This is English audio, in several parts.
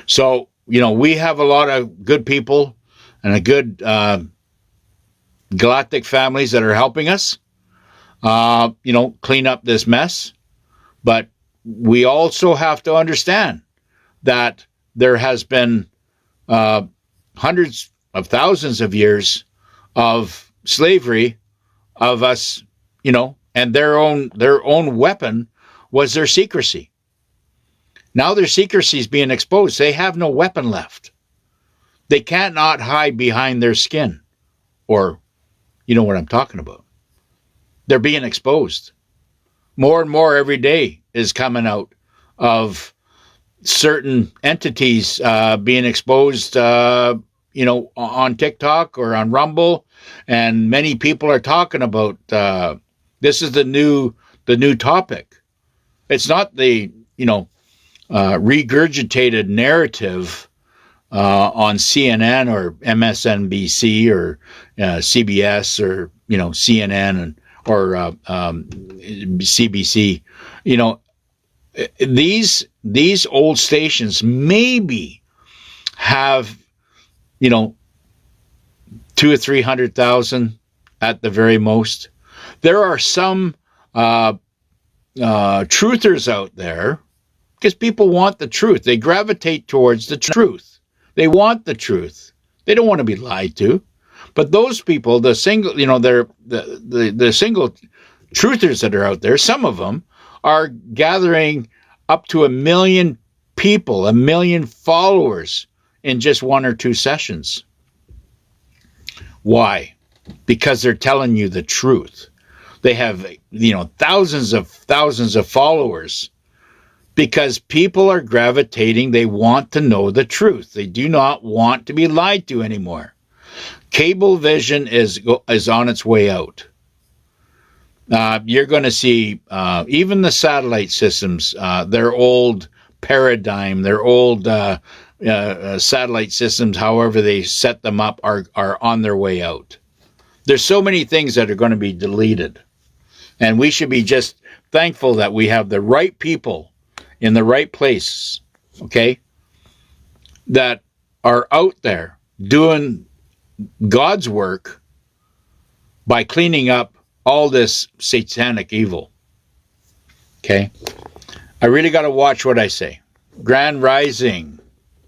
So, we have a lot of good people and a good galactic families that are helping us, clean up this mess. But we also have to understand that there has been hundreds of thousands of years of slavery of us, and their own weapon was their secrecy. Now their secrecy is being exposed. They have no weapon left. They cannot hide behind their skin, or you know what I'm talking about. They're being exposed. More and more every day is coming out of certain entities being exposed, on TikTok or on Rumble, and many people are talking about this is the new topic. It's not the regurgitated narrative on CNN or MSNBC or CBS or CNN or CBC. These old stations maybe have 200,000 or 300,000 at the very most. There are some truthers out there, because people want the truth. They gravitate towards the truth. They want the truth. They don't want to be lied to. But those people, the single, they're the single truthers that are out there, some of them are gathering up to 1 million people, 1 million followers in just 1 or 2 sessions. Why? Because they're telling you the truth. They have, thousands of followers, because people are gravitating. They want to know the truth. They do not want to be lied to anymore. Cable vision is on its way out. You're going to see even the satellite systems, their old paradigm, their old satellite systems, however they set them up, are on their way out. There's so many things that are going to be deleted. And we should be just thankful that we have the right people in the right place, okay, that are out there doing God's work by cleaning up all this satanic evil. Okay? I really got to watch what I say. Grand Rising.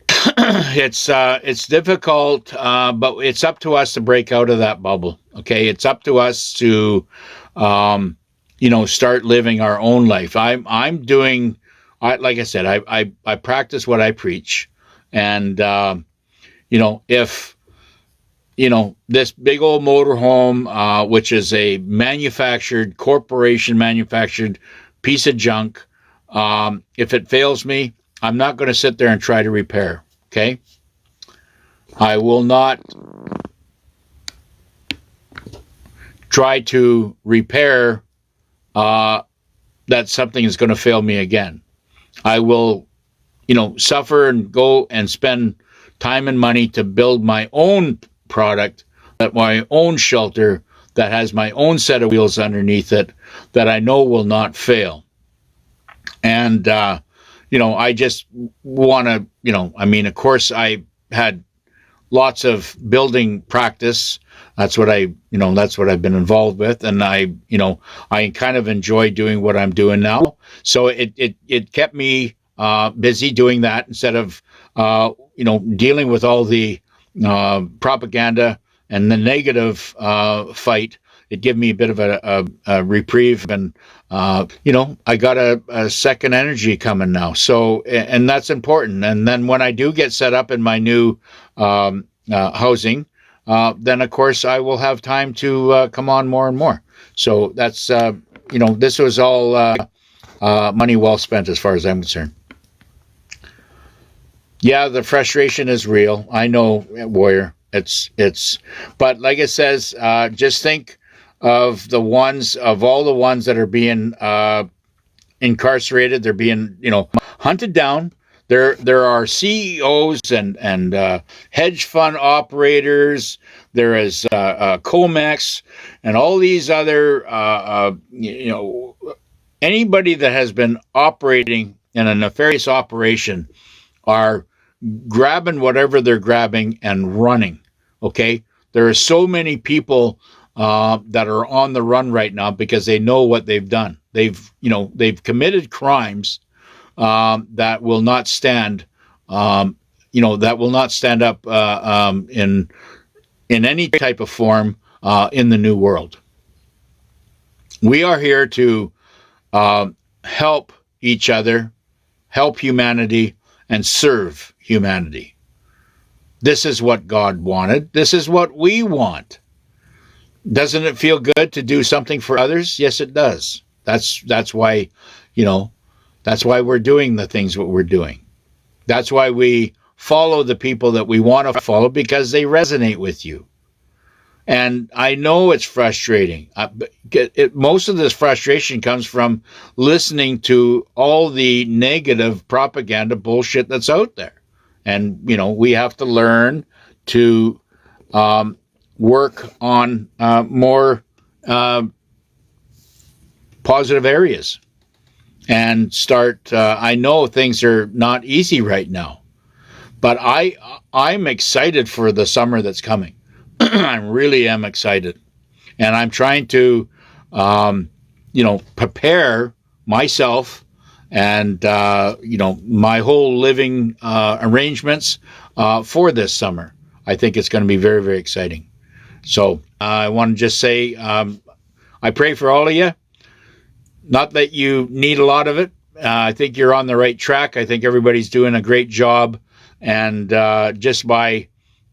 It's difficult, but it's up to us to break out of that bubble. Okay? It's up to us to, start living our own life. I'm doing, like I said, I practice what I preach. And, if, this big old motorhome, which is a corporation manufactured piece of junk, if it fails me, I'm not going to sit there and try to repair. Okay? I will not try to repair that something is going to fail me again. I will, suffer and go and spend time and money to build my own product, my own shelter that has my own set of wheels underneath it that I know will not fail. And, I just want to, of course, I had lots of building practice. That's what I've been involved with. And I kind of enjoy doing what I'm doing now. So it kept me busy doing that instead of, dealing with all the propaganda and the negative fight. It gave me a bit of a reprieve, and I got a second energy coming now. So, and that's important. And then when I do get set up in my new housing, then of course I will have time to come on more and more. So that's this was all money well spent as far as I'm concerned. Yeah, the frustration is real. I know, Warrior. But like it says, just think of all the ones that are being incarcerated. They're being, hunted down. There are CEOs and hedge fund operators. There is Comex and all these other, anybody that has been operating in a nefarious operation are grabbing whatever they're grabbing and running. Okay, there are so many people that are on the run right now because they know what they've done. They've committed crimes that will not stand. That will not stand up in any type of form in the new world. We are here to help each other, help humanity, and serve humanity. This is what God wanted. This is what we want. Doesn't it feel good to do something for others? Yes, it does. That's why, that's why we're doing the things what we're doing. That's why we follow the people that we want to follow, because they resonate with you. And I know it's frustrating. Most of this frustration comes from listening to all the negative propaganda bullshit that's out there. And, we have to learn to work on more positive areas and start. I know things are not easy right now, but I'm excited for the summer that's coming. I really am excited. And I'm trying to, prepare myself and, my whole living arrangements for this summer. I think it's going to be very, very exciting. So I want to just say I pray for all of you. Not that you need a lot of it. I think you're on the right track. I think everybody's doing a great job. And just by,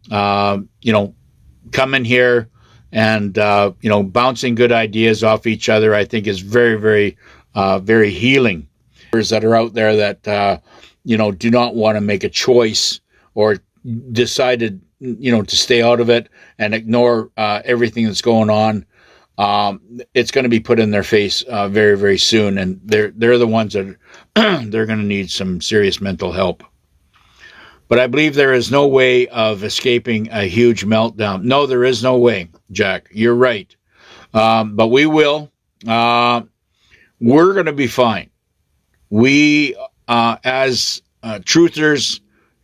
coming here and, bouncing good ideas off each other, I think is very, very, very healing. That are out there that, do not want to make a choice or decided, to stay out of it and ignore everything that's going on. It's going to be put in their face very, very soon. And they're the ones that they're going to need some serious mental help. But I believe there is no way of escaping a huge meltdown. No, there is no way, Jack. You're right. But we will. We're going to be fine. We, as truthers,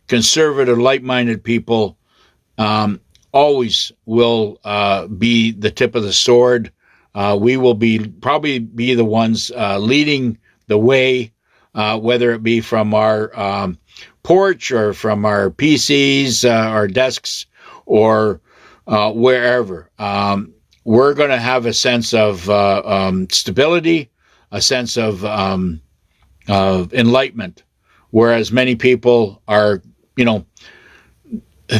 conservative, like-minded people, always will be the tip of the sword. We will probably be the ones leading the way, whether it be from our porch or from our PCs, our desks, or wherever. We're going to have a sense of stability, a sense of enlightenment, whereas many people are,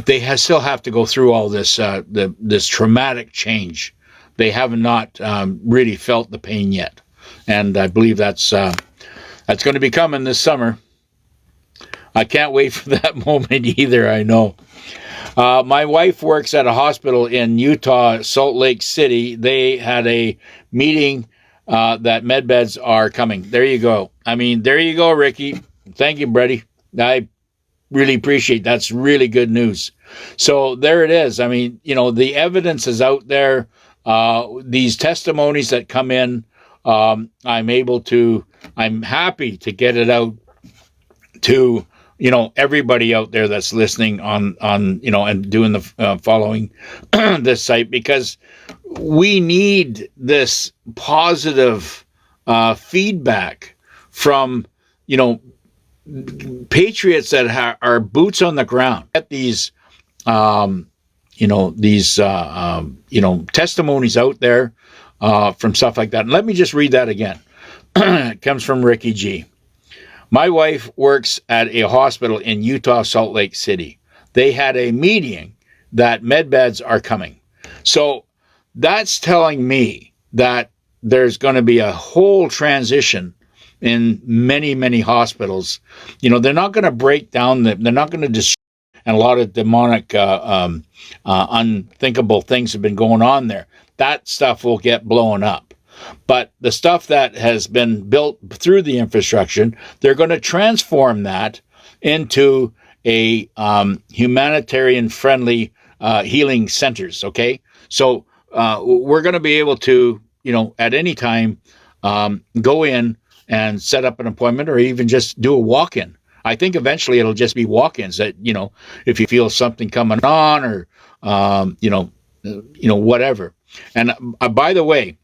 they still have to go through all this this traumatic change. They have not really felt the pain yet, and I believe that's going to be coming this summer. I can't wait for that moment either. I know. My wife works at a hospital in Utah, Salt Lake City. They had a meeting that medbeds are coming. There you go. There you go, Ricky. Thank you, buddy. I really appreciate that. That's really good news. So there it is. The evidence is out there. These testimonies that come in, I'm happy to get it out to, everybody out there that's listening on and doing the following this site, because we need this positive feedback from, patriots that are boots on the ground. Get these, testimonies out there from stuff like that. And let me just read that again. It comes from Ricky G. My wife works at a hospital in Utah, Salt Lake City. They had a meeting that medbeds are coming. So that's telling me that there's going to be a whole transition in many, many hospitals. They're not going to break down, they're not going to destroy, and a lot of demonic, unthinkable things have been going on there. That stuff will get blown up. But the stuff that has been built through the infrastructure, they're going to transform that into a humanitarian-friendly healing centers, okay? So we're going to be able to, at any time, go in and set up an appointment or even just do a walk-in I think eventually it'll just be walk-ins that, if you feel something coming on, or, whatever. And by the way,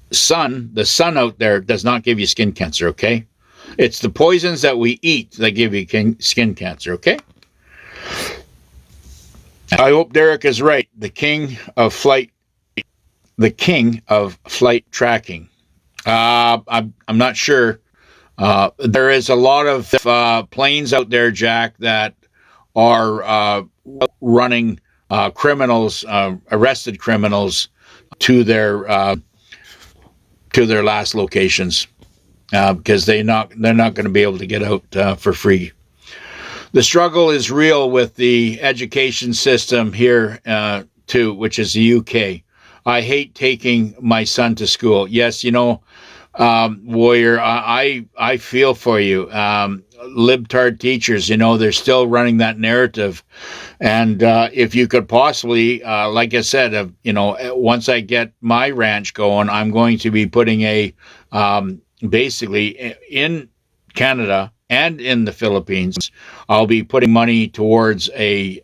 the sun out there does not give you skin cancer, okay? It's the poisons that we eat that give you skin cancer, okay? I hope Derek is right. The king of flight tracking. I'm not sure. There is a lot of planes out there, Jack, that are running criminals, arrested criminals, to their last locations, because they're not going to be able to get out for free. The struggle is real with the education system here too, which is the UK. I hate taking my son to school. Yes, Warrior, I feel for you. Libtard teachers, they're still running that narrative. And if you could possibly, like I said, once I get my ranch going, I'm going to be putting basically in Canada and in the Philippines, I'll be putting money towards a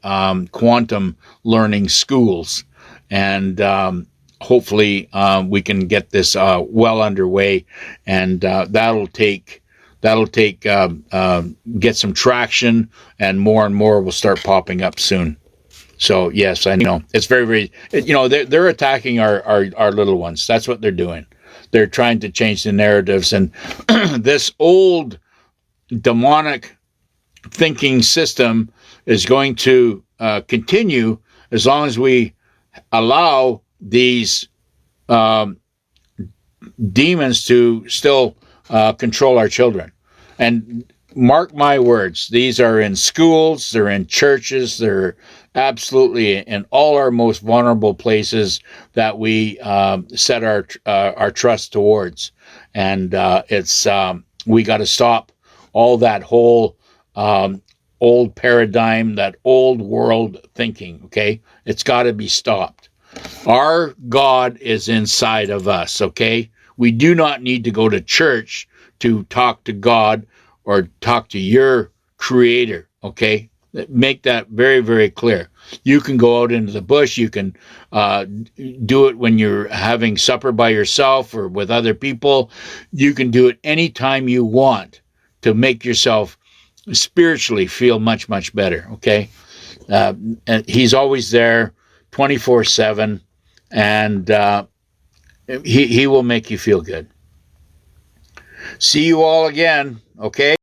quantum learning schools. And hopefully we can get this well underway, and that'll get some traction, and more will start popping up soon. So yes, I know it's very, very, they're attacking our little ones. That's what they're doing. They're trying to change the narratives, and this old demonic thinking system is going to continue as long as we allow these demons to still control our children. And mark my words, these are in schools, they're in churches, they're absolutely in all our most vulnerable places that we set our trust towards. And we got to stop all that whole old paradigm, that old world thinking, okay? It's got to be stopped. Our God is inside of us, okay? We do not need to go to church to talk to God or talk to your creator, okay? Make that very, very clear. You can go out into the bush. You can do it when you're having supper by yourself or with other people. You can do it anytime you want to make yourself spiritually feel much, much better, okay? And he's always there 24/7, and he will make you feel good. See you all again, okay?